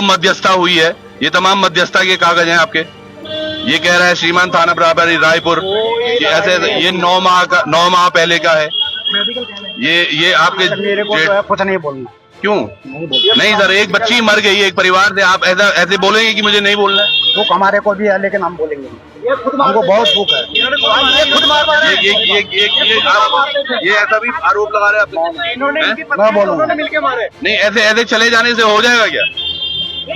मध्यस्थता हुई है, ये तमाम मध्यस्थता के कागज हैं आपके। ये कह रहा है श्रीमान थाना प्रभारी रायपुर कि ऐसे ये 9 माह पहले का है। ये आपके मेरे को तो कुछ नहीं बोलना। क्यों नहीं सर, एक बच्ची मर गई है एक परिवार से, आप ऐसे बोलेंगे कि मुझे नहीं बोलना है? दुख हमारे को भी है लेकिन हम बोलेंगे, हमको बहुत दुख है। ये ऐसा भी आरोप लगा रहे हैं आप? मैं बोलूँगा नहीं, ऐसे चले जाने से हो जाएगा क्या?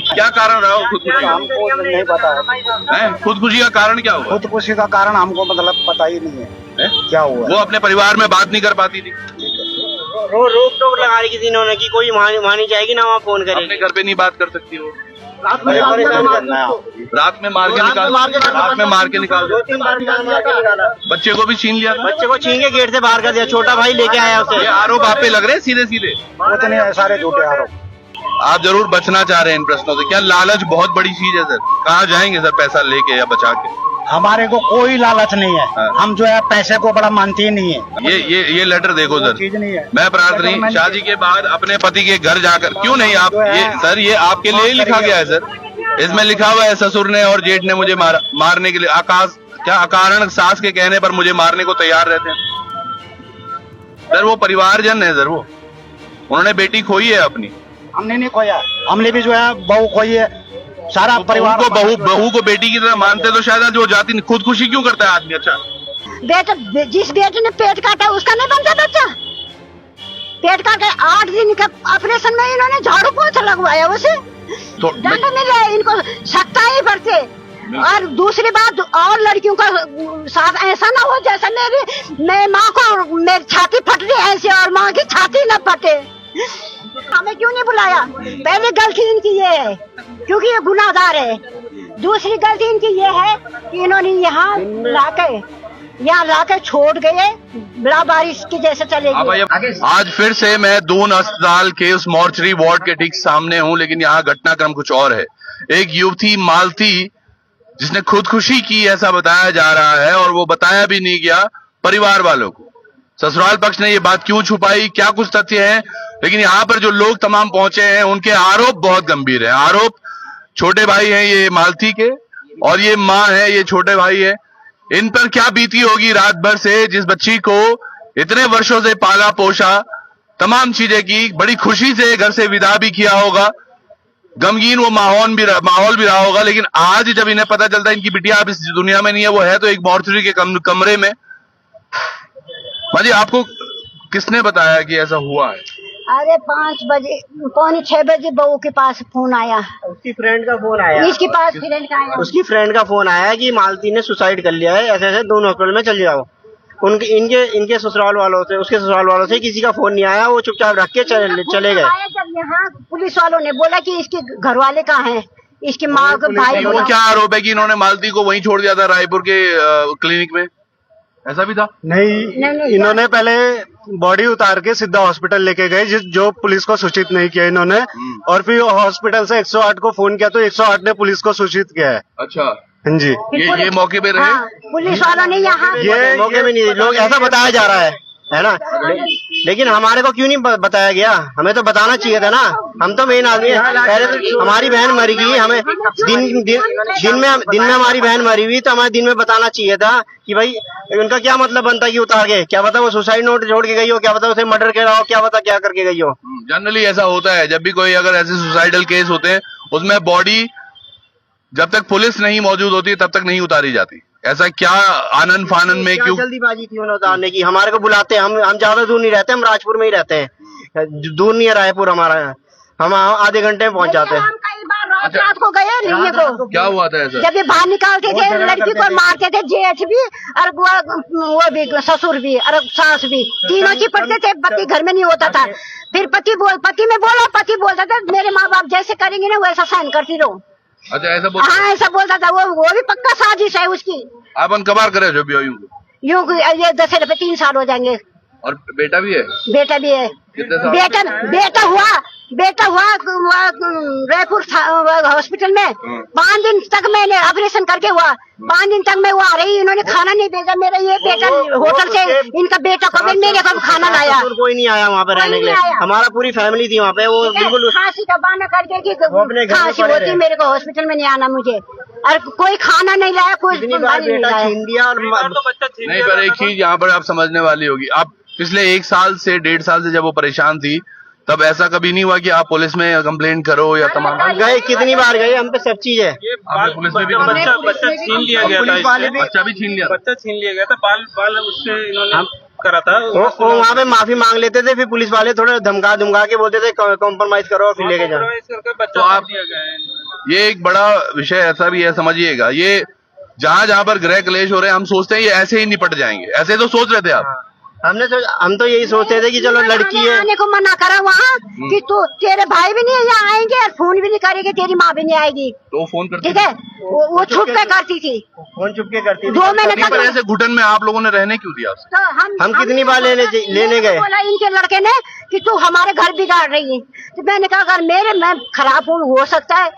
क्या कारण रहा खुदकुशी? हमको नहीं पता है। खुदकुशी का कारण क्या हुआ? खुदकुशी का कारण हमको मतलब पता ही नहीं है क्या हुआ। वो अपने परिवार में बात नहीं कर पाती थी, रोक टोक लगाई किसी ने कि कोई मानी जाएगी ना वहाँ फोन करेगी। अपने घर पे नहीं बात कर सकती वो, रात में मार के निकाल दो। 2-3 बार निकाला, बच्चे को भी छीन लिया था। बच्चे को छीन के गेट से बाहर कर दिया, छोटा भाई लेके आया उसे। ये आरोप आप पे लग रहे हैं सीधे सीधे? उतने सारे झूठे आरोप। आप जरूर बचना चाह रहे हैं इन प्रश्नों से। क्या लालच बहुत बड़ी चीज है सर? कहाँ जाएंगे सर पैसा लेके या बचा के? हमारे को कोई लालच नहीं है। हम जो है पैसे को बड़ा मानते ही नहीं है। ये लेटर देखो सर, चीज नहीं है। मैं प्रार्थनी शादी के बाद अपने पति के घर जाकर, क्यों नहीं आप ये आपके लिए लिखा गया है सर। इसमें लिखा हुआ है ससुर ने और जेठ ने मुझे मारने के लिए अकारण सास के कहने पर मुझे मारने को तैयार रहते हैं सर। वो परिवारजन है सर, वो उन्होंने बेटी खोई है अपनी। हमने नहीं खोया, हमने भी जो है बहू खोई है। सारा परिवार को बहू को बेटी की तरह मानते तो शायद जो जाती खुदकुशी क्यों करता है आदमी? अच्छा बेटा, जिस बेटे ने पेट काटा उसका नहीं बनता बच्चा। पेट काट के 8 दिन का ऑपरेशन में इन्होंने झाड़ू पोछा लगवाया, उसे दंड मिला इनको, सख्ता ही पड़ते। और दूसरी बात, और लड़कियों का साथ ऐसा ना हो जैसा मेरी माँ को मेरी छाती फट रही है ऐसे, और माँ की छाती न फटे। हमें क्यों नहीं बुलाया? पहली गलती इनकी ये है क्योंकि ये गुनाहगार है। दूसरी गलती इनकी ये है कि इन्होंने यहाँ लाके छोड़ गए, बड़ा बारिश की जैसे चले गए। आज फिर से मैं दून अस्पताल के उस मॉर्चरी वार्ड के ठीक सामने हूँ, लेकिन यहाँ घटनाक्रम कुछ और है। एक युवती मालती जिसने खुदकुशी की ऐसा बताया जा रहा है, और वो बताया भी नहीं गया परिवार वालों को। ससुराल पक्ष ने ये बात क्यों छुपाई, क्या कुछ तथ्य है, लेकिन यहाँ पर जो लोग तमाम पहुंचे हैं उनके आरोप बहुत गंभीर है। आरोप छोटे भाई हैं ये मालती के, और ये माँ है, ये छोटे भाई है। इन पर क्या बीती होगी रात भर से, जिस बच्ची को इतने वर्षों से पाला पोषा, तमाम चीजें की, बड़ी खुशी से घर से विदा भी किया होगा, गमगीन वो माहौल भी रहा होगा। लेकिन आज जब इन्हें पता चलता है इनकी बिटिया अब इस दुनिया में नहीं है, वो है तो एक मॉर्चरी के कमरे में। भाजी आपको किसने बताया कि ऐसा हुआ है? अरे 5 बजे, पौने 6 बजे बहू के पास फोन आया। उसकी फ्रेंड का फोन आया, इसके पास फ्रेंड का आया, उसकी फ्रेंड का फोन आया कि मालती ने सुसाइड कर लिया है, ऐसे ऐसे दोनों हॉस्पिटल में चले जाओ। इनके ससुराल वालों से, उसके ससुराल वालों से किसी का फोन नहीं आया। वो चुपचाप रख के चले गए। जब यहाँ पुलिस वालों ने बोला कि इसके घर वाले कहाँ हैं, इसकी माँ का भाई। वो क्या आरोप है कि इन्होंने मालती को वहीं छोड़ दिया था रायपुर के क्लिनिक में? ऐसा भी था? नहीं, इन्होंने पहले बॉडी उतार के सीधा हॉस्पिटल लेके गए, जो पुलिस को सूचित नहीं किया इन्होंने। और फिर हॉस्पिटल से 108 को फोन किया तो 108 ने पुलिस को सूचित किया है। अच्छा हाँ जी, ये मौके पे रहे? हाँ, पुलिस वालों ने यहाँ ये मौके में नहीं, लोग ऐसा बताया जा रहा है ना। लेकिन हमारे को क्यों नहीं बताया गया? हमें तो बताना चाहिए था ना, हम तो मेन आदमी है। पहले तो हमारी बहन मरी गई, हमें दिन में हमारी बहन मरी हुई, तो हमें दिन में बताना चाहिए था कि भाई उनका क्या मतलब बनता है कि उतार के, क्या पता वो सुसाइड नोट छोड़ के गई हो, क्या पता उसे मर्डर करा हो, क्या पता क्या करके गई हो। जनरली ऐसा होता है, जब भी कोई अगर ऐसे सुसाइडल केस होते हैं उसमें बॉडी जब तक पुलिस नहीं मौजूद होती तब तक नहीं उतारी जाती। ऐसा क्या आनंद फानन में क्यों जल्दीबाजी थी उन्हें उतारने की? हमारे को बुलाते हैं, हम ज्यादा दूर नहीं रहते, हम राजपुर में ही रहते हैं, दूर नहीं है रायपुर हमारा, हम आधे घंटे में पहुंच जाते हैं। कई बार रात को गए लेने को। क्या हुआ था ऐसा? जब ये बाहर निकालते थे लड़की को मारते थे, जेठ भी और वो भी, ससुर भी और सास भी, तीनों चिपटते थे। पति घर में नहीं होता था। फिर पति बोलता था मेरे माँ बाप जैसे करेंगे ना वैसा सहन करती रहो। अच्छा ऐसा हाँ ऐसा बोलता था। वो भी पक्का साजिश है उसकी। आप कबार करे जो भी हो यूं ये 10 पे 3 साल हो जाएंगे। और बेटा भी है? बेटा भी है। कितने साल? बेटा हुआ बेटा हुआ रायपुर हॉस्पिटल में 5 दिन तक मैंने ऑपरेशन करके हुआ। 5 दिन तक मैं वो आ रही, इन्होंने खाना नहीं भेजा। मेरा ये बेटा होटल से इनका बेटा को मेरे को खाना लाया। कोई नहीं आया वहाँ पे रहने के लिए, हमारा पूरी फैमिली थी वहाँ पे। वो बिल्कुल खांसी का बहाना करके कि खांसी होती, मेरे को हॉस्पिटल में नहीं आना मुझे, और कोई खाना नहीं लाया, कोई बेटा छीन दिया। और नहीं, पर एक चीज यहाँ पर आप समझने वाली होगी, आप पिछले 1 साल से 1.5 साल से जब वो परेशान थी तब ऐसा कभी नहीं हुआ कि आप पुलिस में कंप्लेंट करो या तमाम? गए, कितनी बार गए, हम पे सब चीज है। आपने पुलिस में भी बच्चा छीन लिया गया था, बच्चा भी छीन लिया, बच्चा छीन लिया गया था, बाल उससे इन्होंने करा था। वो वहाँ पे माफी मांग लेते थे, फिर पुलिस वाले थोड़े धमका के बोलते थे कॉम्प्रोमाइज करो और फिर लेके जाओ। तो आप ये एक बड़ा विषय ऐसा भी है, समझिएगा, ये जहाँ पर गृह क्लेश हो रहे हैं, हम सोचते हैं ये ऐसे ही निपट जाएंगे, ऐसे तो सोच रहे थे आप? हम तो यही सोचते थे कि चलो लड़की है। आने को मना करा वहाँ कि तू, तेरे भाई भी नहीं यहाँ आएंगे और फोन भी नहीं करेंगे, तेरी माँ भी नहीं आएगी। तो फोन करती ठीक है, वो छुप के करती थी, फोन चुपके करती थी। 2 महीने तक। ऐसे घुटन में आप लोगों ने रहने क्यों दिया? तो हम कितनी बार लेने गए? बोला इनके लड़के ने कि तू हमारे घर बिगाड़ रही है। तो मैंने कहा अगर मैं खराब हूँ, हो सकता है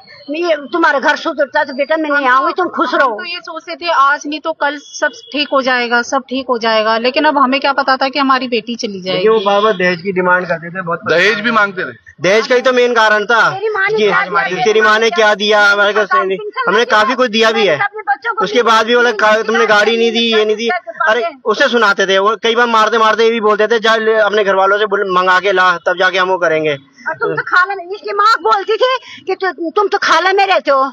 तुम्हारे घर सुधरता तो बेटा मैं नहीं आऊंगी, तुम खुश रहो। तो ये सोचते थे आज नहीं तो कल सब ठीक हो जाएगा, सब ठीक हो जाएगा, लेकिन अब हमें क्या पता था कि हमारी बेटी चली जाएगी। वो बाबा दहेज की डिमांड करते थे, बहुत दहेज भी मांगते थे। दहेज का ही तो मेन कारण था कि तेरी माँ ने क्या दिया हमारे को, हमने काफी कुछ दिया भी है, उसके बाद भी बोला तुमने गाड़ी नहीं दी, ये नहीं दी। अरे उसे सुनाते थे, वो कई बार मारते मारते ये भी बोलते थे जा अपने घर वालों से मंगा के ला, तब जाके हम वो करेंगे। और तुम तो खाला, इसकी माँ बोलती थी कि तुम तो खाला में रहते हो,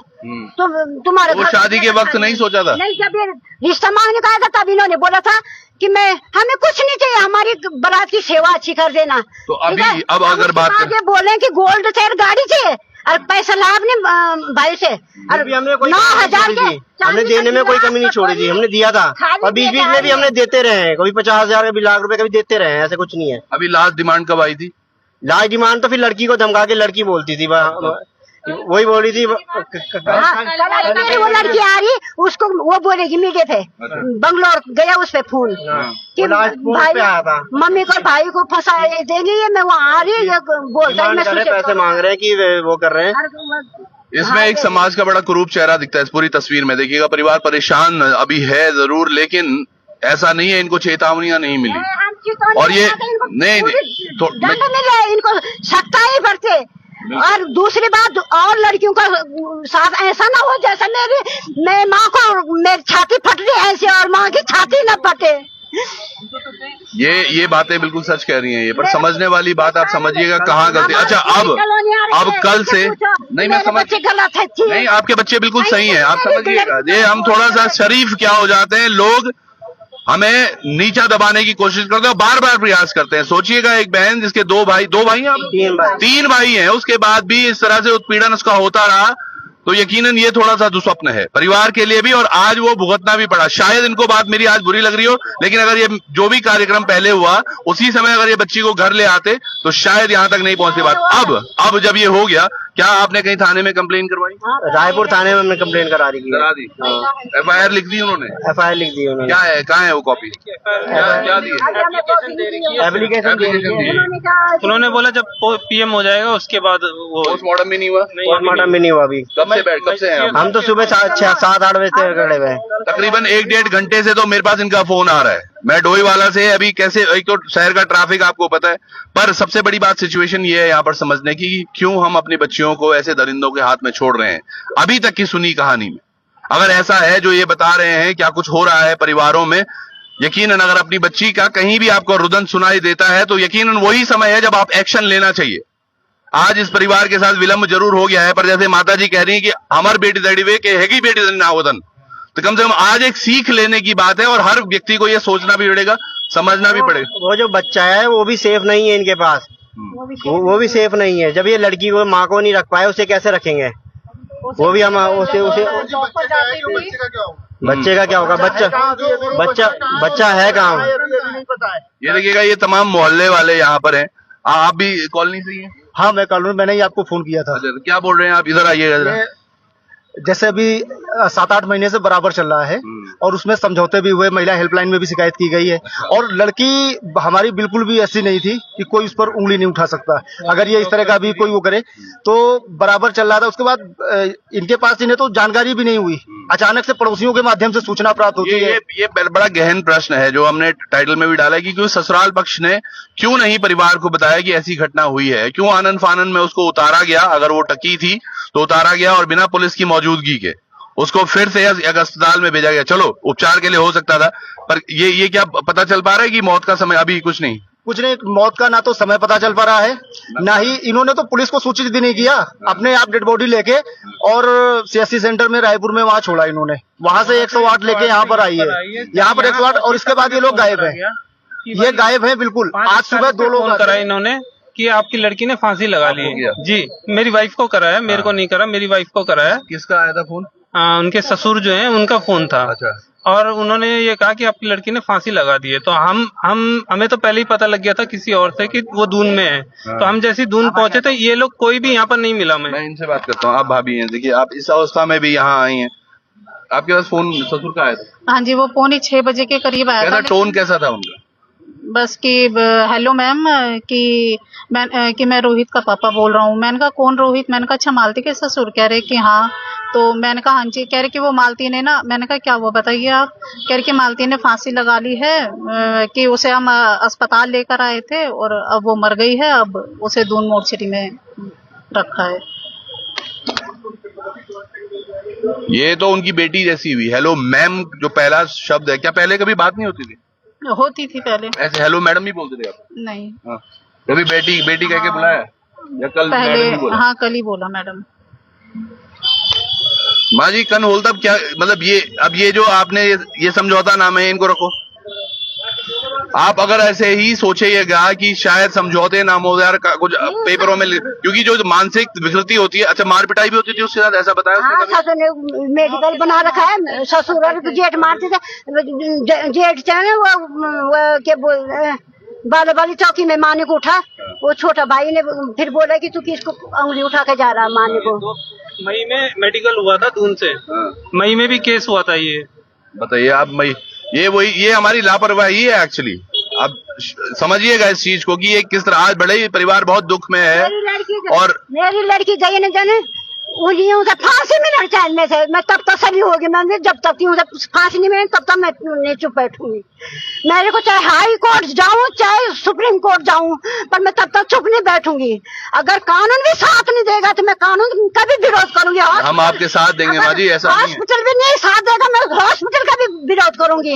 तुम्हारे वो शादी के वक्त नहीं सोचा था? नहीं, जब ये रिश्ता मांगने का आया था तब इन्होंने बोला था कि हमें कुछ नहीं चाहिए, हमारी बारात की सेवा अच्छी कर देना। तो अभी अब अगर बात आगे बोले कि गोल्ड चाहिए, गाड़ी चाहिए, और पैसा ला अपने भाई से, और 9,000 हमने देने में कोई कमी नहीं छोड़ी थी, हमने दिया था। और बीच बीच में भी हमने देते रहे हैं, कभी 50,000 कभी लाख रुपए कभी देते रहे हैं, ऐसा कुछ नहीं है। अभी लास्ट डिमांड कब आई थी? लास्ट डिमांड तो फिर लड़की को धमका के लड़की बोलती थी, वही बोल रही थी। वो लड़की आ रही, उसको वो बोलेगी मीडिया पे, बंगलोर गया उस पे फोन कि भाई मम्मी को भाई को फंसा देंगे, ये मैं वहाँ आ रही है, बोलता है पैसे मांग रहे हैं कि वो कर रहे हैं। इसमें एक समाज का बड़ा कुरूप चेहरा दिखता है इस पूरी तस्वीर में। देखिएगा, परिवार परेशान अभी है जरूर, लेकिन ऐसा नहीं है इनको चेतावनियां नहीं मिली, और ये नहीं तो इनको सख्ताई बरते। और दूसरी बात, और लड़कियों का साथ ऐसा ना हो जैसा मैं माँ को मेरी छाती फट रही है ऐसे, और माँ की छाती न फटे। ये बातें बिल्कुल सच कह रही हैं ये, पर समझने वाली बात आप समझिएगा कहाँ गलती। अच्छा, अब कल से नहीं, मैं समझ नहीं, आपके बच्चे बिल्कुल सही हैं, आप समझिएगा। ये हम थोड़ा सा शरीफ क्या हो जाते हैं, लोग हमें नीचा दबाने की कोशिश करते हैं, बार बार प्रयास करते हैं। सोचिएगा, एक बहन जिसके 2 भाई हैं, 3 भाई हैं, उसके बाद भी इस तरह से उत्पीड़न उसका होता रहा, तो यकीनन ये थोड़ा सा दुस्वप्न है परिवार के लिए भी, और आज वो भुगतना भी पड़ा। शायद इनको बात मेरी आज बुरी लग रही हो, लेकिन अगर ये जो भी कार्यक्रम पहले हुआ उसी समय अगर ये बच्ची को घर ले आते तो शायद यहाँ तक नहीं पहुंचती बात। अब जब ये हो गया, क्या आपने कहीं थाने में कंप्लेन करवाई? रायपुर थाने में हमने कंप्लेन करा दी। FIR लिख दी उन्होंने? FIR लिख दी उन्होंने। क्या है, कहाँ है वो कॉपी? क्या दी? एप्लीकेशन दी है। उन्होंने बोला जब PM हो जाएगा उसके बाद वो पोस्टमार्टम भी नहीं हुआ। पोस्टमार्टम भी नहीं हुआ अभी। कब से हैं हम तो सुबह 7-8 बजे से खड़े हुए हैं। तकरीबन 1-1.5 घंटे से तो मेरे पास इनका फोन आ रहा है। मैं डोई वाला से अभी कैसे, एक तो शहर का ट्रैफिक आपको पता है, पर सबसे बड़ी बात सिचुएशन ये है यहाँ पर समझने की कि क्यों हम अपनी बच्चियों को ऐसे दरिंदों के हाथ में छोड़ रहे हैं। अभी तक की सुनी कहानी में अगर ऐसा है जो ये बता रहे हैं क्या कुछ हो रहा है परिवारों में, यकीनन अगर अपनी बच्ची का कहीं भी आपको रुदन सुनाई देता है तो यकीनन वही समय है जब आप एक्शन लेना चाहिए। आज इस परिवार के साथ विलंब जरूर हो गया है, पर जैसे माता जी कह रही है कि हमार बेटी दड़ीवे के हैगी बेटी नावदन, तो कम से कम आज एक सीख लेने की बात है, और हर व्यक्ति को यह सोचना भी पड़ेगा, समझना भी पड़ेगा। वो जो बच्चा है वो भी सेफ नहीं है इनके पास, वो भी सेफ नहीं है। जब ये लड़की को माँ को नहीं रख पाए, उसे कैसे रखेंगे? वो भी हम उसे बच्चे का क्या होगा? बच्चा है कहाँ? ये देखिएगा, ये तमाम मोहल्ले वाले यहाँ पर हैं। आप भी कॉलोनी से ही हैं? हाँ, मैं कॉलोनी, मैंने ही आपको फोन किया था। क्या बोल रहे हैं आप? इधर आइएगा जरा। जैसे अभी 7-8 महीने से बराबर चल रहा है और उसमें समझौते भी हुए, महिला हेल्पलाइन में भी शिकायत की गई है और लड़की हमारी बिल्कुल भी ऐसी नहीं थी कि कोई उस पर उंगली नहीं उठा सकता। अगर ये इस तरह का भी कोई वो करे तो बराबर चल रहा था। उसके बाद इनके पास इन्हें तो जानकारी भी नहीं हुई, अचानक से पड़ोसियों के माध्यम से सूचना प्राप्त होती है। ये बड़ा गहन प्रश्न है जो हमने टाइटल में भी डाला है कि क्यों ससुराल पक्ष ने क्यों नहीं परिवार को बताया कि ऐसी घटना हुई है, क्यों आनन फानन में उसको उतारा गया, अगर वो टकी थी तो उतारा गया और बिना पुलिस की मौजूदगी के उसको फिर से एक अस्पताल में भेजा गया। चलो उपचार के लिए हो सकता था, पर ये क्या पता चल पा रहा है कि मौत का समय अभी कुछ नहीं, मौत का ना तो समय पता चल पा रहा है, ना ही इन्होंने तो पुलिस को सूचित भी नहीं किया, अपने आप डेड बॉडी लेके और सीएससी सेंटर में रायपुर में वहां छोड़ा इन्होंने, वहां से 108 लेके यहाँ पर आई है, यहाँ पर 108 और इसके बाद ये लोग गायब है, ये गायब है बिल्कुल। आज सुबह 2 लोग करा इन्होंने कि आपकी लड़की ने फांसी लगा ली है। जी, मेरी वाइफ को कराया, मेरे को नहीं करा, मेरी वाइफ को कराया। किसका आया था फोन? उनके ससुर जो है उनका फोन था। अच्छा। और उन्होंने ये कहा कि आपकी लड़की ने फांसी लगा दी है। तो हमें तो पहले ही पता लग गया था किसी और से कि वो दून में है। तो हम जैसे दून पहुंचे थे ये लोग कोई भी यहाँ पर नहीं मिला। मैं इनसे बात करता हूँ। आप भाभी हैं, देखिए आप इस अवस्था में भी यहाँ आई हैं, आपके पास फोन ससुर का आया था? हाँ जी, वो 6:45 बजे के करीब आया था। टोन कैसा था उनका? बस कि हेलो मैम, कि मैं रोहित का पापा बोल रहा हूँ। मैंने कहा कौन रोहित? मैंने कहा अच्छा मालती के ससुर। कह रहे कि हाँ। तो मैंने कहा हाँ जी। कह रहे कि वो मालती ने ना, मैंने कहा क्या हुआ बताइए आप। कह रहे कि मालती ने फांसी लगा ली है, कि उसे हम अस्पताल लेकर आए थे और अब वो मर गई है, अब उसे दून मोर्चरी में रखा है। ये तो उनकी बेटी जैसी हुई। हेलो मैम जो पहला शब्द है, क्या पहले कभी बात नहीं होती थी? होती थी पहले। ऐसे हेलो मैडम ही बोलते थे आप? नहीं। हाँ। कभी बेटी कह के बुलाया या कल पहले? मैडम ही बोला? हाँ, कल ही बोला मैडम। माँ जी कन्होल तब क्या मतलब ये जो आपने ये समझौता नाम है, इनको रखो। आप अगर ऐसे ही सोचेगा कि शायद समझौते नाम हो यार कुछ पेपरों में, क्योंकि जो मानसिक विकृति होती है, अच्छा मार पिटाई भी होती थी उसके साथ, ऐसा बताया? हाँ, ससुर ने मेडिकल बना रखा है, ससुर और जेठ मारते थे। जेठ चाहे वो क्या बोल बाली चौकी में माने को उठा, वो छोटा भाई ने फिर बोला कि तू किसको उंगली उठा के जा रहा माने को। मई में मेडिकल हुआ था दून से। मई में भी केस हुआ था। ये बताइए आप, मई ये हमारी लापरवाही है एक्चुअली। अब समझिएगा इस चीज को कि ये किस तरह आज बड़े ही परिवार बहुत दुख में है। और मेरी लड़की गई न जाने उंगलियों से फांसी में लड़ चलने से मैं तब तक सभी होगी। मैं जब तक फांसी नहीं मिली तब तक मैं नहीं चुप बैठूंगी। मेरे को चाहे हाई कोर्ट जाऊं चाहे सुप्रीम कोर्ट जाऊं, पर मैं तब तक चुप नहीं बैठूंगी। अगर कानून भी साथ नहीं देगा तो मैं कानून का भी विरोध करूंगी। हम आपके साथ देंगे माँ जी, ऐसा नहीं है। हॉस्पिटल भी नहीं साथ देगा, मैं हॉस्पिटल का भी विरोध करूंगी।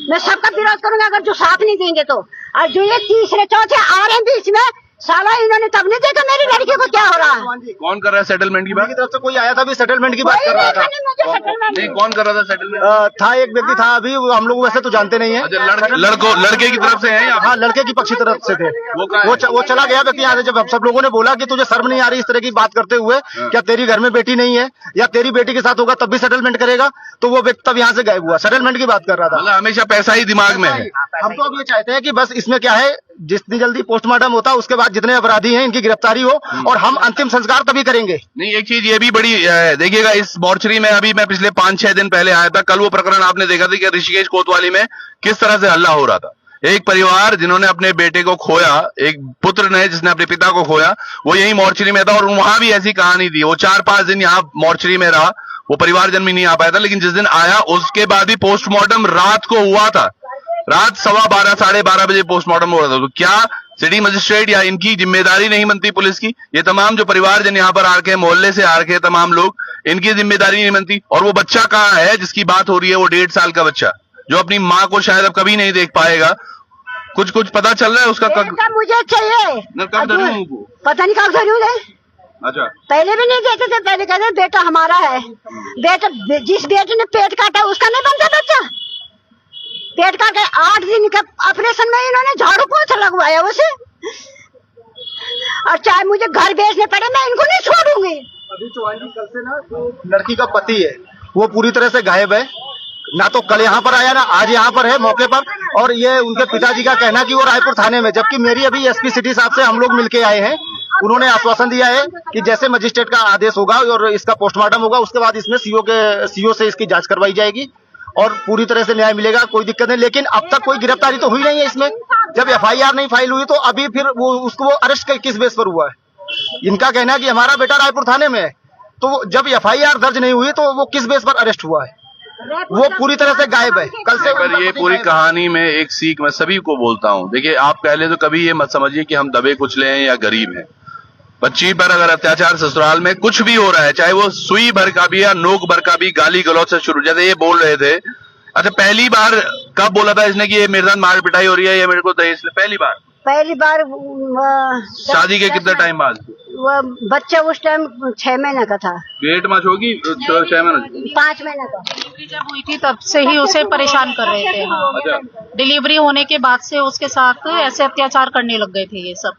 मैं सबका विरोध करूंगा अगर जो साथ नहीं देंगे तो। और जो ये तीसरे चौथे आ रहे हैं बीच में, साला इन्होंने तब नहीं देखा मेरी लड़की को क्या हो रहा है। कौन कर रहा है सेटलमेंट की बात? की तरफ से कोई आया था, भी सेटलमेंट की बात कर रहा था। नहीं, कौन कर रहा था सेटलमेंट? था एक व्यक्ति था, अभी हम लोग वैसे तो जानते नहीं है। लड़के की तरफ से है या? हाँ, लड़के की पक्षी तरफ से थे। वो चला गया व्यक्ति यहाँ से। जब सब लोगों ने बोला कि तुझे शर्म नहीं आ रही इस तरह की बात करते हुए, क्या तेरी घर में बेटी नहीं है या तेरी बेटी के साथ होगा तब भी सेटलमेंट करेगा, तो वो व्यक्ति तब यहाँ से गायब हुआ। सेटलमेंट की बात कर रहा था। हमेशा पैसा ही दिमाग में है। हम तो अब ये चाहते हैं कि बस इसमें क्या है, जितनी जल्दी पोस्टमार्टम होता है उसके बाद जितने अपराधी हैं इनकी गिरफ्तारी हो और हम अंतिम संस्कार तभी करेंगे। नहीं, एक चीज ये भी बड़ी देखिएगा, इस मॉर्चरी में अभी मैं पिछले 5-6 दिन पहले आया था, कल वो प्रकरण आपने देखा था कि ऋषिकेश कोतवाली में किस तरह से हल्ला हो रहा था। एक परिवार जिन्होंने अपने बेटे को खोया, एक पुत्र ने जिसने अपने पिता को खोया, वो यही मॉर्चरी में था और वहां भी ऐसी कहानी थी। वो 4-5 दिन यहाँ मॉर्चरी में रहा, वो परिवारजन भी नहीं आ पाया था, लेकिन जिस दिन आया उसके बाद भी पोस्टमार्टम रात को हुआ था। रात 12:15 साढ़े 12 बजे पोस्टमार्टम हो रहा था। तो क्या सिटी मजिस्ट्रेट या इनकी जिम्मेदारी नहीं बनती पुलिस की? ये तमाम जो परिवारजन यहाँ पर आके मोहल्ले से आके तमाम लोग, इनकी जिम्मेदारी नहीं बनती? और वो बच्चा कहाँ है जिसकी बात हो रही है, वो 1.5 साल का बच्चा जो अपनी माँ को शायद अब कभी नहीं देख पाएगा। कुछ पता चल रहा है उसका? मुझे चाहिए, पता नहीं कब धरू है। अच्छा, पहले भी नहीं देते थे, पहले कहते बेटा हमारा है। बेटा जिस बेटे ने पेट काटा उसका नहीं बनता बच्चा। पेट काट के 8 दिन का ऑपरेशन में इन्होंने झाड़ू पोछा लगवाया उसे। और चाहे मुझे घर बेचने पड़े मैं इनको नहीं छोड़ूंगी। अभी कल से ना जो लड़की का पति है वो पूरी तरह से गायब है, ना तो कल यहाँ पर आया ना आज यहाँ पर है मौके पर। और ये उनके पिताजी का कहना कि वो रायपुर थाने में, जबकि मेरी अभी एसपी सिटी साहब से हम लोग मिलके आए हैं उन्होंने आश्वासन दिया है कि जैसे मजिस्ट्रेट का आदेश होगा और इसका पोस्टमार्टम होगा उसके बाद इसमें सीओ से इसकी जांच करवाई जाएगी और पूरी तरह से न्याय मिलेगा, कोई दिक्कत नहीं। लेकिन अब तक कोई गिरफ्तारी तो हुई नहीं है इसमें। जब एफआईआर नहीं फाइल हुई तो अभी फिर उसको अरेस्ट किस बेस पर हुआ है? इनका कहना है कि हमारा बेटा रायपुर थाने में है, तो जब एफआईआर दर्ज नहीं हुई तो वो किस बेस पर अरेस्ट हुआ है? वो पूरी तरह से गायब है। कल से पर ये पूरी कहानी में एक सीख मैं सभी को बोलता हूँ, देखिए आप पहले तो कभी ये मत समझिए कि हम दबे कुचले हैं या गरीब हैं। बच्ची पर अगर अत्याचार ससुराल में कुछ भी हो रहा है, चाहे वो सुई भर का भी या नोक भर का भी, गाली गलौज से शुरू, जैसे ये बोल रहे थे। अच्छा, पहली बार कब बोला था इसने कि ये मेरे साथ मार पिटाई हो रही है या मेरे को दहेज? पहली बार शादी के कितने टाइम बाद? वो बच्चा उस टाइम 6 महीने का था। पेट में होगी 6 महीने 5 महीने का जब हुई थी तब से ही उसे परेशान कर रहे थे। हाँ, अच्छा। डिलीवरी होने के बाद से उसके साथ ऐसे अत्याचार करने लग गए थे ये सब।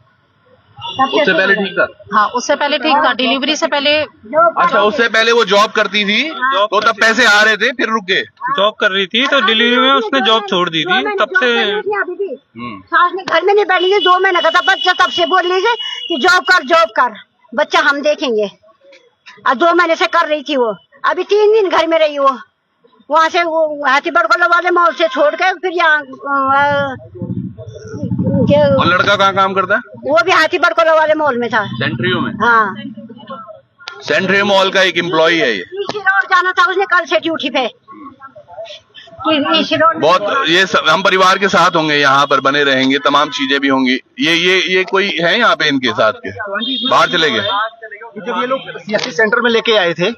उससे पहले ठीक था? हाँ, उससे पहले ठीक था, डिलीवरी से पहले। अच्छा, उससे पहले वो जॉब करती थी तो तब पैसे आ रहे थे, फिर रुक गए। जॉब कर रही थी तो डिलीवरी में उसने जॉब छोड़ दी थी, तब से सास ने घर में नहीं बैठी थी, 2 महीने का था बच्चा, तब से बोल रही थी कि जॉब कर बच्चा हम देखेंगे। और 2 महीने से कर रही थी वो। अभी 3 दिन घर में रही वो। वहाँ से वो हाथीबड़कोला वाले मॉल से छोड़ के फिर यहाँ और लड़का कहाँ काम करता है? वो भी हाथीबड़कोला वाले मॉल में था, सेंट्रियो में। हाँ, सेंट्रियो मॉल का एक एम्प्लॉई है ये। और जाना था उसने कल से ड्यूटी पे। बहुत ये हम परिवार के साथ होंगे, यहाँ पर बने रहेंगे, तमाम चीजें भी होंगी। ये कोई है यहाँ पे इनके साथ के? बाहर चले गए? जब ये लोग सीएससी सेंटर में लेके आए थे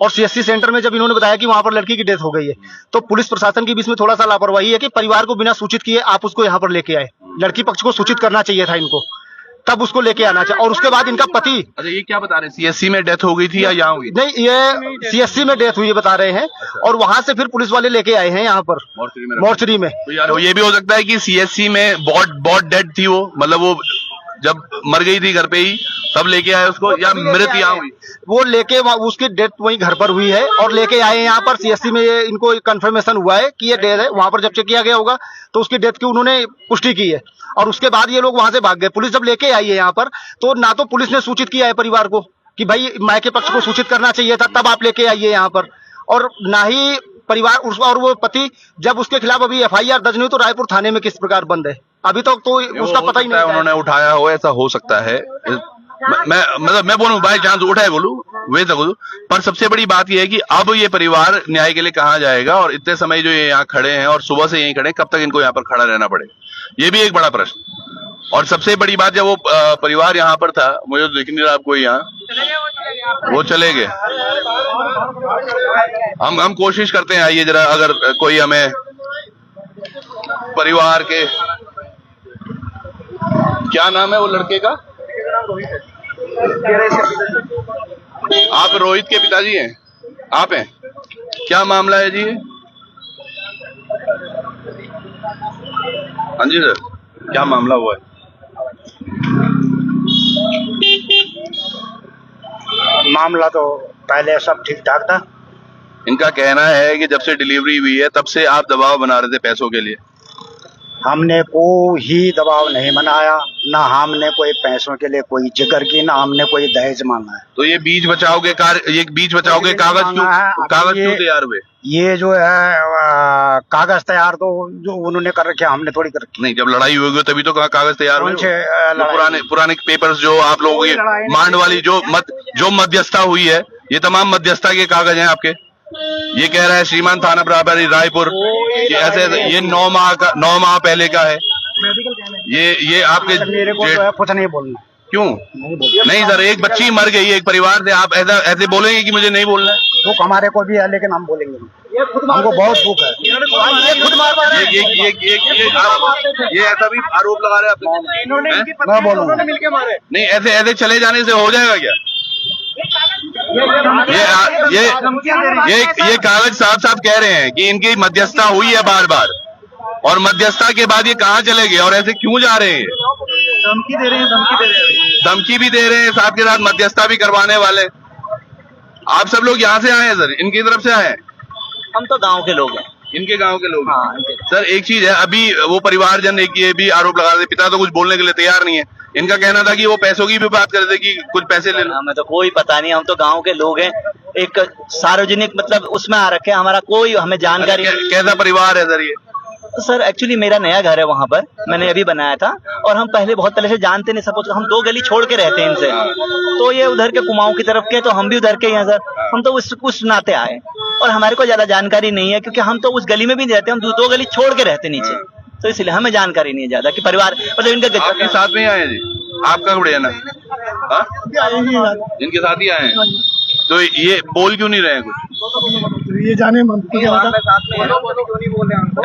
और सीएससी सेंटर में जब इन्होंने बताया कि वहां पर लड़की की डेथ हो गई है, तो पुलिस प्रशासन की भी इसमें थोड़ा सा लापरवाही है कि परिवार को बिना सूचित किए आप उसको यहाँ पर लेके आए। लड़की पक्ष को सूचित करना चाहिए था इनको, तब उसको लेके आना चाहिए। और उसके बाद इनका पति। अच्छा, ये क्या बता रहे हैं, सीएससी में डेथ हो गई थी या यहाँ हुई? नहीं, ये सीएससी में डेथ हुई बता रहे हैं और वहां से फिर पुलिस वाले लेके आए हैं यहाँ पर मोर्चरी में। तो यार ये भी हो सकता है कि सीएससी में बहुत डेड थी वो, मतलब वो जब मर गई थी घर पे ही तब लेके आए उसको, या मृत यहाँ हुई? वो लेके उसकी डेथ वहीं घर पर हुई है और लेके आए यहाँ पर सीएससी में। ये इनको कंफर्मेशन हुआ है कि ये डेथ है, वहां पर जब चेक किया गया होगा तो उसकी डेथ की उन्होंने पुष्टि की है और उसके बाद ये लोग वहां से भाग गए। पुलिस जब लेके आई है यहाँ पर तो ना तो पुलिस ने सूचित किया है परिवार को कि भाई मायके पक्ष को सूचित करना चाहिए था, तब आप लेके आइए यहाँ पर, और ना ही परिवार और वो पति। जब उसके खिलाफ अभी एफआईआर दर्ज नहीं हुई तो रायपुर थाने में किस प्रकार बंद है अभी तक तो उसका पता ही नहीं है। उन्होंने उठाया हो, ऐसा हो सकता है। मैं बोलूं बाई चांस उठाए बोलूं वैसा बोलूं, पर सबसे बड़ी बात यह है कि अब ये परिवार न्याय के लिए कहाँ जाएगा? और इतने समय जो ये यहाँ खड़े हैं और सुबह से यहीं खड़े हैं, कब तक इनको यहाँ पर खड़ा रहना पड़ेगा? ये भी एक बड़ा प्रश्न। और सबसे बड़ी बात, जब वो परिवार यहाँ पर था, मुझे तो दिख नहीं रहा आपको यहाँ, वो चले गए। हम कोशिश करते हैं, आइए जरा, अगर कोई हमें परिवार के, क्या नाम है वो लड़के का? आप रोहित के पिताजी हैं? आप हैं? क्या मामला है जी? हाँ जी सर, क्या मामला हुआ है? मामला तो पहले सब ठीक ठाक था। इनका कहना है कि जब से डिलीवरी हुई है तब से आप दबाव बना रहे थे पैसों के लिए। हमने कोई दबाव नहीं बनाया, ना हमने कोई पैसों के लिए कोई जिक्र की, ना हमने कोई दहेज मांगा है। तो ये बीच बचाव के कागज क्यों तैयार हुए? ये जो है कागज तैयार तो जो उन्होंने कर रखे, हमने थोड़ी कर रखी। नहीं, जब लड़ाई हुई तभी तो कागज तैयार हुए। कौन पुराने पेपर्स जो आप लोगों की मांड वाली जो मध्यस्थता हुई है, ये तमाम मध्यस्थता के कागज हैं आपके? ये कह रहा है श्रीमान थाना प्रभारी रायपुर कि ऐसे ये 9 माह पहले का है। ये आपके मेरे को तो कुछ नहीं बोलना। क्यों नहीं सर? एक बच्ची मर गई एक परिवार से, आप ऐसे बोलेंगे कि मुझे नहीं बोलना है? भूख हमारे को भी है लेकिन हम बोलेंगे, हमको बहुत भूख है। ये ऐसा भी आरोप लगा रहे हैं आप? मैं बोलूंगा नहीं, ऐसे चले जाने से हो जाएगा क्या? ये कागज साफ कह रहे हैं कि इनकी मध्यस्थता हुई है बार बार, और मध्यस्थता के बाद ये कहाँ चले गए और ऐसे क्यों जा रहे हैं? धमकी दे रहे हैं। धमकी भी दे रहे हैं, साथ के साथ मध्यस्थता भी करवाने वाले। आप सब लोग यहाँ से आए हैं सर? इनकी तरफ से आए हैं? हम तो गांव के लोग हैं। इनके गांव के लोग। हाँ, सर एक चीज है, अभी वो परिवारजन एक ये भी आरोप लगा रहे, पिता तो कुछ बोलने के लिए तैयार नहीं है। इनका कहना था कि वो पैसों की भी बात कर रहे थे कि कुछ पैसे ले लो। हमें तो कोई पता नहीं, हम तो गांव के लोग हैं, एक सार्वजनिक मतलब उसमें आ रखे हैं, हमारा कोई हमें जानकारी। कैसा परिवार है सर ये? सर एक्चुअली मेरा नया घर है वहाँ पर, मैंने अभी बनाया था, और हम बहुत पहले से जानते नहीं, सपोज हम 2 गली छोड़ के रहते हैं इनसे, तो ये उधर के कुमाऊं की तरफ के, तो हम भी उधर के हैं सर। हम तो उस नाते आए, और हमारे को ज्यादा जानकारी नहीं है, क्योंकि हम तो उस गली में भी नहीं रहते, हम 2 गली छोड़ के रहते नीचे, तो इसलिए हमें जानकारी नहीं है ज्यादा कि परिवार मतलब इनका। आपके साथ में आए जी? आपका बढ़िया ना? हाँ? इनके साथ ही आए हैं, तो ये बोल क्यों नहीं रहे हैं कुछ? ये जाने है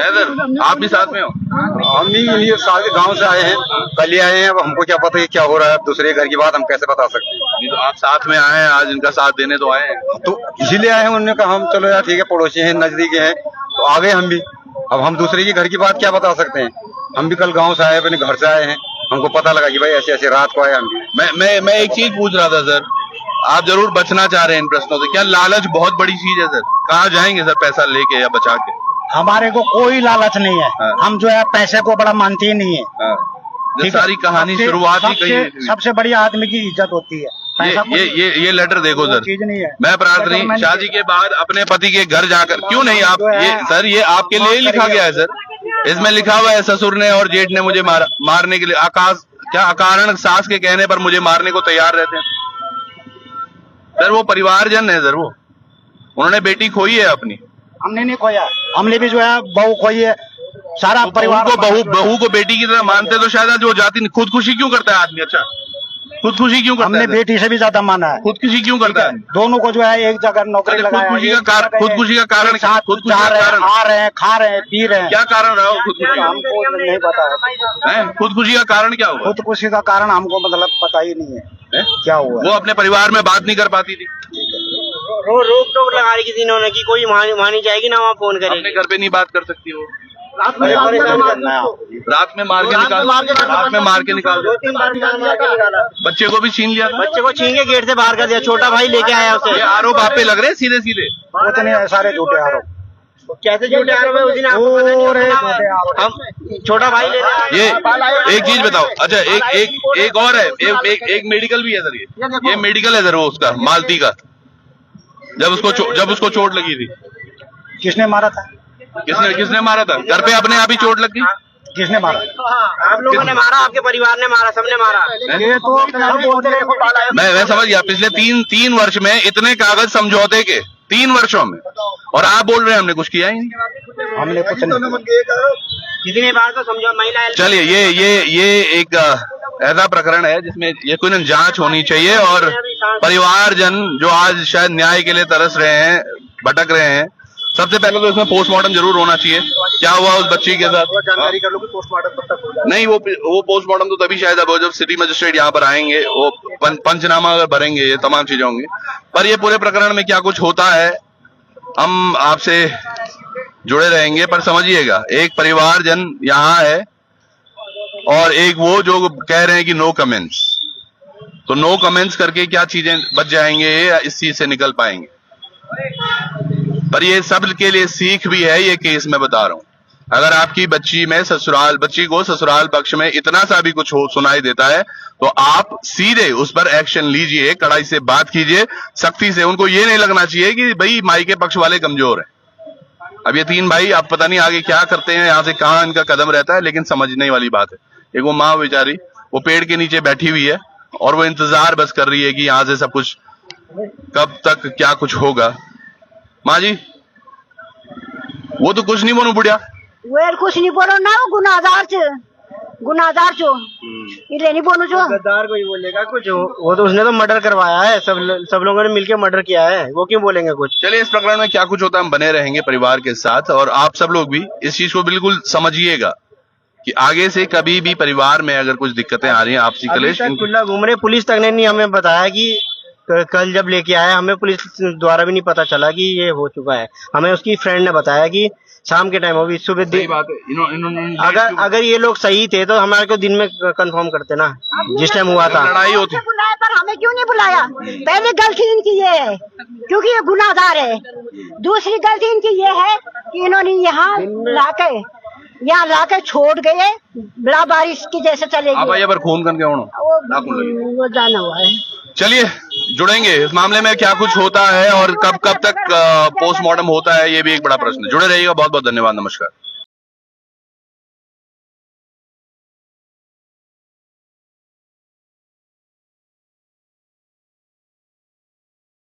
सर, आप भी साथ में हो? हम भी ये सारे गांव से आए हैं, कल ही आए हैं, अब हमको क्या पता है क्या हो रहा है, दूसरे घर की बात हम कैसे बता सकते हैं। नहीं तो आप साथ में आए हैं, आज इनका साथ देने तो आए हैं। तो इसीलिए आए हैं, उन्होंने कहा हम चलो यार ठीक है, पड़ोसी हैं, नजदीक हैं, तो आ गए हम भी। अब हम दूसरे की घर की बात क्या बता सकते हैं, हम भी कल गाँव से आए, अपने घर से आए हैं, हमको पता लगा कि भाई ऐसे ऐसे रात को आए हम भी। मैं एक चीज पूछ रहा था सर, आप जरूर बचना चाह रहे हैं इन प्रश्नों से, क्या लालच बहुत बड़ी चीज है सर? कहाँ जाएंगे सर पैसा लेके या बचा के? हमारे को कोई लालच नहीं है। हाँ। हम जो है पैसे को बड़ा मानते ही नहीं है। हाँ। ये ठीक है? सारी कहानी शुरुआत ही कही है। सबसे बड़ी आदमी की इज्जत होती है। पैसा ये लेटर देखो सर, चीज नहीं है। मैं प्रार्थनी शादी के बाद अपने पति के घर जाकर, क्यों नहीं आप ये सर, ये आपके लिए ही लिखा गया है सर, इसमें लिखा हुआ है ससुर ने और जेठ ने मुझे मारने के लिए अकारण सास के कहने पर मुझे मारने को तैयार रहते हैं सर। वो परिवारजन है सर, वो उन्होंने बेटी खोई है अपनी। हमने नहीं खोया, हमने भी जो है बहू खोई है, सारा परिवार को बहू को बेटी की तरह मानते तो शायद जो जाती खुदकुशी क्यों करता है आदमी? अच्छा खुदकुशी क्यों करता हमने है? बेटी से भी ज्यादा माना है। खुदकुशी क्यों करता है? दोनों को जो है एक जगह नौकरी लगाया। खुदकुशी का कारण आ रहे हैं, खा रहे हैं, पी रहे हैं। क्या कारण रहा हो खुदकुशी? हमको नहीं पता है। खुदकुशी का कारण क्या हुआ? खुदकुशी का कारण हमको मतलब पता ही नहीं है क्या हुआ। वो अपने परिवार में बात नहीं कर पाती थी, रोक टोक लगा रही किसी ने कि कोई मानी जाएगी ना, वहाँ फोन अपने करेगी। घर पे नहीं बात कर सकती वो, रात में मार के निकाल दो। बच्चे को भी छीन लिया था। बच्चे को छीन के गेट से बाहर कर दिया, छोटा भाई लेके आया उसे। ये आरोप आप पे लग रहे हैं सीधे सीधे? उतने सारे झूठे आरोप। कैसे झूठे आरोप है? उस दिन आपको पता नहीं होता, हम छोटा भाई ले ये एक चीज बताओ। अच्छा एक और है, एक मेडिकल भी है सर, ये मेडिकल है सर वो उसका, मालती का, जब उसको चोट लगी थी। किसने मारा था? किसने मारा था? घर पे अपने आप ही चोट लग गई। किसने मारा? आप लोगों ने मारा, आपके परिवार ने मारा, सबने मारा। ये तो मैं समझ गया। पिछले तीन वर्ष में इतने कागज समझौते के, 3 वर्षों में, और आप बोल रहे हैं हमने कुछ किया ही नहीं। हमने कुछ नहीं। कितनी बार तो समझो महिला। चलिए ये एक ऐसा प्रकरण है जिसमें ये कोई न जांच होनी चाहिए, और परिवारजन जो आज शायद न्याय के लिए तरस रहे हैं, भटक रहे हैं, सबसे पहले तो इसमें पोस्टमार्टम जरूर होना चाहिए। क्या हुआ उस बच्ची के साथ जानकारी कर लो कि पोस्टमार्टम कब तक होगा। नहीं, वो पोस्टमार्टम तो तभी शायद अब जब सिटी मजिस्ट्रेट यहाँ पर आएंगे, वो पंचनामा अगर भरेंगे, ये तमाम चीजें होंगी। पर ये पूरे प्रकरण में क्या कुछ होता है हम आपसे जुड़े रहेंगे। पर समझिएगा, एक परिवारजन यहाँ है और एक वो जो कह रहे हैं कि नो कमेंट्स, तो नो कमेंट्स करके क्या चीजें बच जाएंगे या इस चीज से निकल पाएंगे? पर ये सब के लिए सीख भी है ये केस, मैं बता रहा हूं। अगर आपकी बच्ची को ससुराल पक्ष में इतना सा भी कुछ हो सुनाई देता है, तो आप सीधे उस पर एक्शन लीजिए, कड़ाई से बात कीजिए, सख्ती से। उनको ये नहीं लगना चाहिए कि भाई मायके पक्ष वाले कमजोर हैं। अब ये 3 भाई, आप पता नहीं आगे क्या करते हैं, यहाँ से कहाँ इनका कदम रहता है, लेकिन समझने वाली बात है। एक वो माँ बेचारी, वो पेड़ के नीचे बैठी हुई है और वो इंतजार बस कर रही है कि यहाँ से सब कुछ कब तक क्या कुछ होगा। माँ जी, वो तो कुछ नहीं बोलू बुढ़िया, वेर कुछ नहीं बोलो ना, गुनाहगार छो इले नहीं बोलू छो। गद्दार कोई बोलेगा कुछ? वो तो उसने तो मर्डर करवाया है, सब लोगों ने मिलकर मर्डर किया है, वो क्यों बोलेंगे कुछ? चलिए, इस प्रकरण में क्या कुछ होता है हम बने रहेंगे परिवार के साथ, और आप सब लोग भी इस चीज को बिल्कुल समझिएगा कि आगे से कभी भी परिवार में अगर कुछ दिक्कतें आ रही हैं, आपसी कलेश, खुला घूम रहे। पुलिस तक ने नहीं हमें बताया कि कल जब लेके आया, हमें पुलिस द्वारा भी नहीं पता चला कि ये हो चुका है। हमें उसकी फ्रेंड ने बताया कि शाम के टाइम, अभी सुबह बात है। अगर ये लोग सही थे तो हमारे को दिन में कंफर्म करते ना, जिस टाइम हुआ था। लड़ाई होती, बुलाया पर हमें क्यों नहीं बुलाया? पहली गलती इनकी ये है क्योंकि ये गुनाहगार है, दूसरी गलती इनकी ये है कि इन्होंने यहाँ लाके छोड़ गए, बड़ा बारिश की जैसे चलेगी। आप आइए पर खून करके होना वो जाना हुआ है। चलिए जुड़ेंगे इस मामले में, क्या कुछ होता है और कब तक पोस्टमार्टम होता है, ये भी एक बड़ा प्रश्न है। जुड़े रहिएगा, बहुत बहुत धन्यवाद, नमस्कार।